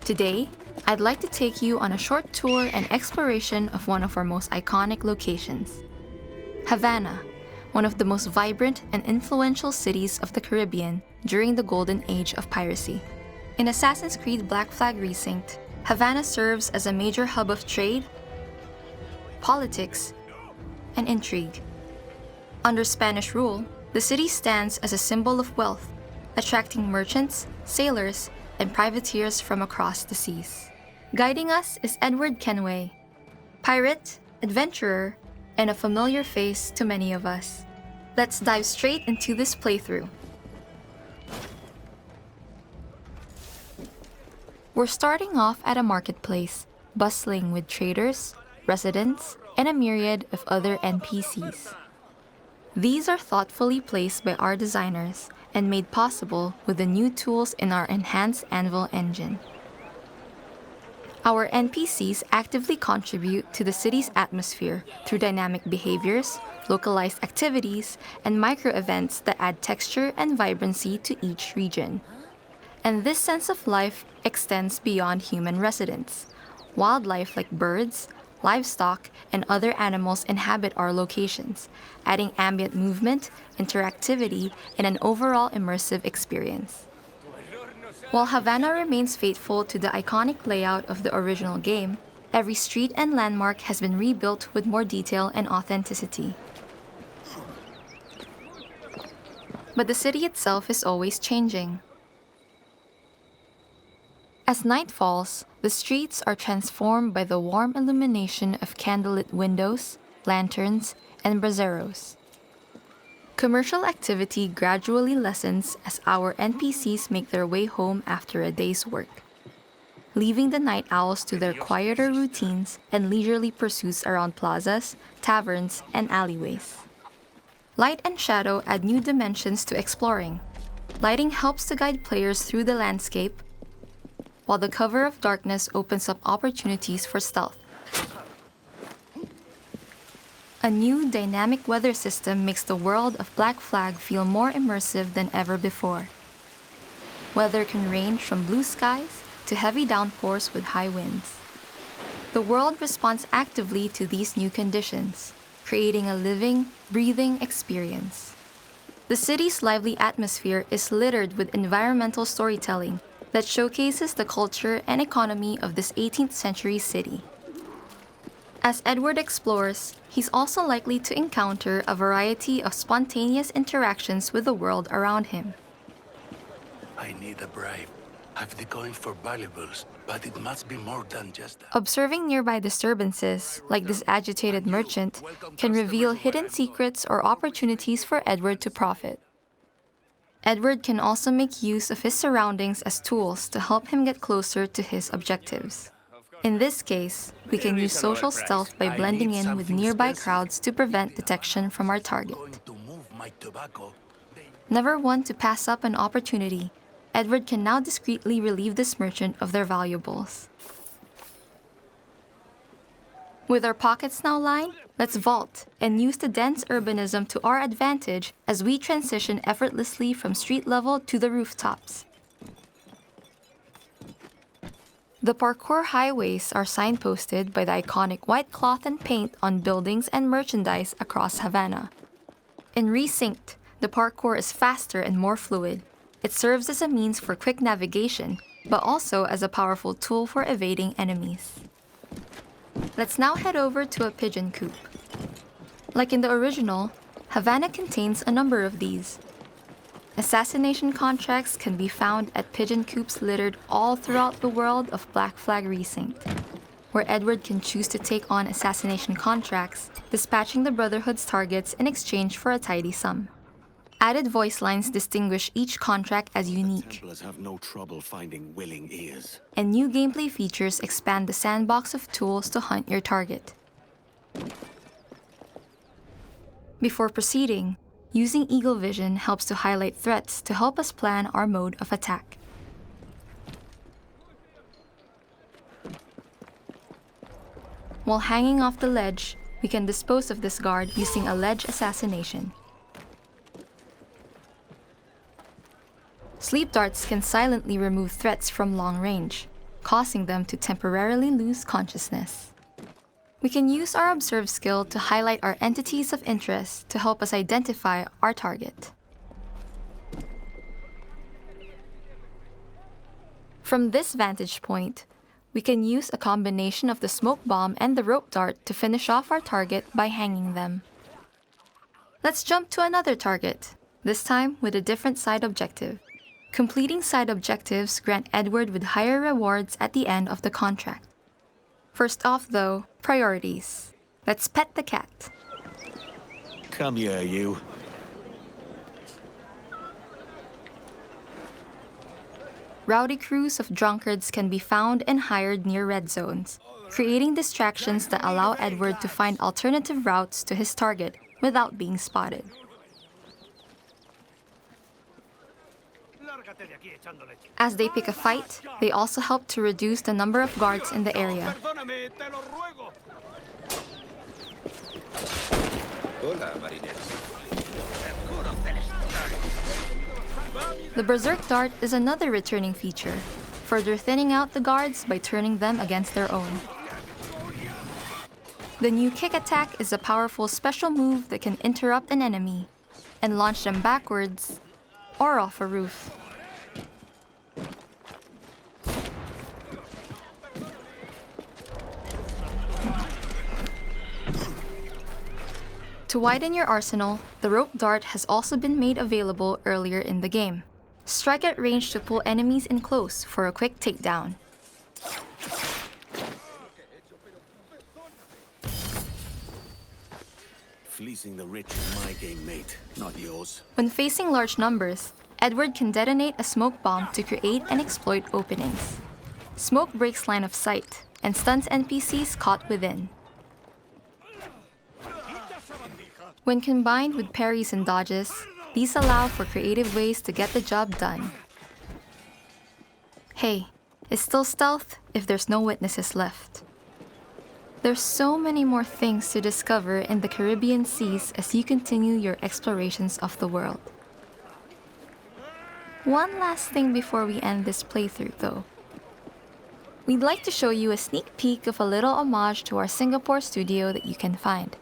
Today, I'd like to take you on a short tour and exploration of one of our most iconic locations. Havana, one of the most vibrant and influential cities of the Caribbean during the golden age of piracy. In Assassin's Creed Black Flag Resynced, Havana serves as a major hub of trade, politics, and intrigue. Under Spanish rule, the city stands as a symbol of wealth, attracting merchants, sailors, and privateers from across the seas. Guiding us is Edward Kenway, pirate, adventurer, and a familiar face to many of us. Let's dive straight into this playthrough. We're starting off at a marketplace, bustling with traders, residents, and a myriad of other NPCs. These are thoughtfully placed by our designers and made possible with the new tools in our enhanced Anvil engine. Our NPCs actively contribute to the city's atmosphere through dynamic behaviors, localized activities, and micro-events that add texture and vibrancy to each region. And this sense of life extends beyond human residents. Wildlife like birds, livestock, and other animals inhabit our locations, adding ambient movement, interactivity, and an overall immersive experience. While Havana remains faithful to the iconic layout of the original game, every street and landmark has been rebuilt with more detail and authenticity. But the city itself is always changing. As night falls, the streets are transformed by the warm illumination of candlelit windows, lanterns, and braseros. Commercial activity gradually lessens as our NPCs make their way home after a day's work, leaving the night owls to their quieter routines and leisurely pursuits around plazas, taverns, and alleyways. Light and shadow add new dimensions to exploring. Lighting helps to guide players through the landscape, while the cover of darkness opens up opportunities for stealth. A new dynamic weather system makes the world of Black Flag feel more immersive than ever before. Weather can range from blue skies to heavy downpours with high winds. The world responds actively to these new conditions, creating a living, breathing experience. The city's lively atmosphere is littered with environmental storytelling that showcases the culture and economy of this 18th century city. As Edward explores, he's also likely to encounter a variety of spontaneous interactions with the world around him. I need a bribe. I've the coin for valuables, but it must be more than just that. Observing nearby disturbances, like this agitated merchant, can reveal hidden secrets or opportunities for Edward to profit. Edward can also make use of his surroundings as tools to help him get closer to his objectives. In this case, we can use social stealth by blending in with nearby crowds to prevent detection from our target. Never one to pass up an opportunity, Edward can now discreetly relieve this merchant of their valuables. With our pockets now lined, let's vault and use the dense urbanism to our advantage as we transition effortlessly from street level to the rooftops. The parkour highways are signposted by the iconic white cloth and paint on buildings and merchandise across Havana. In Resynced, the parkour is faster and more fluid. It serves as a means for quick navigation, but also as a powerful tool for evading enemies. Let's now head over to a pigeon coop. Like in the original, Havana contains a number of these. Assassination contracts can be found at pigeon coops littered all throughout the world of Black Flag Resynced, where Edward can choose to take on assassination contracts, dispatching the Brotherhood's targets in exchange for a tidy sum. Added voice lines distinguish each contract as unique, Templars have no trouble finding willing ears. and new gameplay features expand the sandbox of tools to hunt your target. Before proceeding, using Eagle Vision helps to highlight threats to help us plan our mode of attack. While hanging off the ledge, we can dispose of this guard using a ledge assassination. Sleep darts can silently remove threats from long range, causing them to temporarily lose consciousness. We can use our Observe skill to highlight our entities of interest to help us identify our target. From this vantage point, we can use a combination of the smoke bomb and the rope dart to finish off our target by hanging them. Let's jump to another target, this time with a different side objective. Completing side objectives grant Edward with higher rewards at the end of the contract. First off though, priorities. Let's pet the cat. Come here, you. Rowdy crews of drunkards can be found and hired near red zones, creating distractions that allow Edward to find alternative routes to his target without being spotted. As they pick a fight, they also help to reduce the number of guards in the area. The Berserk Dart is another returning feature, further thinning out the guards by turning them against their own. The new kick attack is a powerful special move that can interrupt an enemy and launch them backwards or off a roof. To widen your arsenal, the rope dart has also been made available earlier in the game. Strike at range to pull enemies in close for a quick takedown. Fleecing the rich is my game, mate, not yours. When facing large numbers, Edward can detonate a smoke bomb to create and exploit openings. Smoke breaks line of sight and stuns NPCs caught within. When combined with parries and dodges, these allow for creative ways to get the job done. Hey, it's still stealth if there's no witnesses left. There's so many more things to discover in the Caribbean seas as you continue your explorations of the world. One last thing before we end this playthrough though. We'd like to show you a sneak peek of a little homage to our Singapore studio that you can find.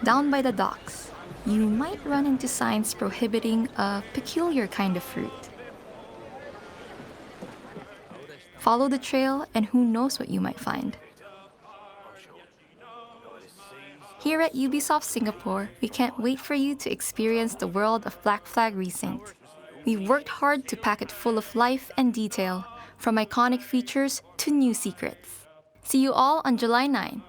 Down by the docks, you might run into signs prohibiting a peculiar kind of fruit. Follow the trail and who knows what you might find. Here at Ubisoft Singapore, we can't wait for you to experience the world of Black Flag Resynced. We've worked hard to pack it full of life and detail, from iconic features to new secrets. See you all on July 9.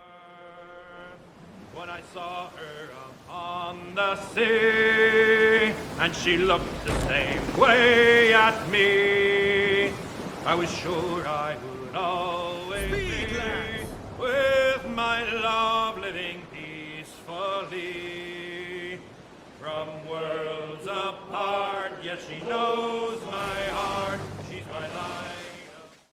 When I saw her upon the sea, and she looked the same way at me, I was sure I would always be with my love living peacefully. From worlds apart, yet she knows my heart.